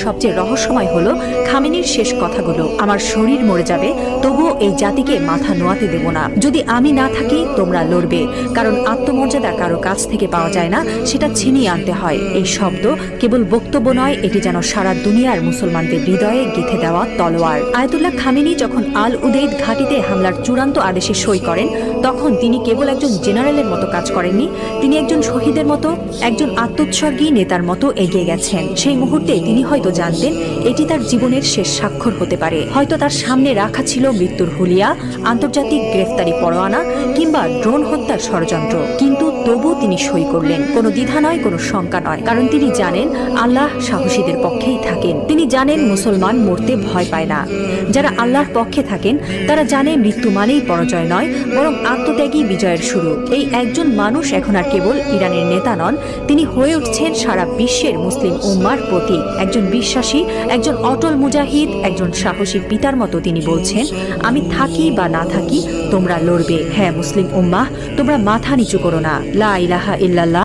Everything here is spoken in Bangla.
সবচেয়ে রহস্যময় হলো খামেনির শেষ কথাগুলো, আমার শরীর মরে যাবে তবুও এই জাতিকে মাথা নোয়াতে দেব না। যদি আমি না থাকি তোমরা লড়বে, কারণ আত্মমর্যাদা কারো কাছ থেকে পাওয়া যায় না, সেটা ছিনিয়ে আনতে হয়। এই শব্দ কেবল বক্তব্য নয়, এটি যেন সারা দুনিয়ার মুসলমানদের হৃদয়ে গেঁথে দেওয়া তলোয়ার। আয়াতুল্লাহ খামেনি যখন আল উদেইদ ঘাঁটিতে হামলার চূড়ান্ত আদেশে সই করেন, তখন তিনি কেবল একজন জেনারেলের মতো কাজ করেননি, তিনি একজন শহীদের মতো, একজন আত্মোৎসর্গী নেতার মতো এগিয়ে গেছেন। সেই মুহূর্তে তিনি হয়তো জানতেন এটি তার জীবনের শেষ স্বাক্ষর হতে পারে। হয়তো তার সামনে রাখা ছিল মৃত্যুর হুলিয়া, আন্তর্জাতিক গ্রেফতারি পরোয়ানা কিংবা ড্রোন হত্যার ষড়যন্ত্র, কিন্তু তবু তিনি সই করলেন। কোনো দ্বিধা নয়, কোনো শঙ্কা নয়, কারণ তিনি জানেন আল্লাহ সাহসীদের পক্ষেই থাকেন। তিনি জানেন মুসলমান মরতে ভয় পায় না। যারা আল্লাহর পক্ষে থাকেন তারা জানে মৃত্যু মানেই পরাজয় নয়, বরং আত্মত্যাগী বিজয়ের শুরু। এই একজন মানুষ এখন আর কেবল ইরানের নেতা নন, তিনি হয়ে উঠছেন সারা বিশ্বের মুসলিম উম্মার প্রতীক। একজন বিশ্বাসী, একজন অটল মুজাহিদ, একজন সাহসী পিতার মতো তিনি বলছেন, আমি থাকি বা না থাকি তোমরা লড়বে। হ্যাঁ মুসলিম উম্মাহ, তোমরা মাথা নিচু করো না। লা ইলাহা ইল্লাল্লাহ।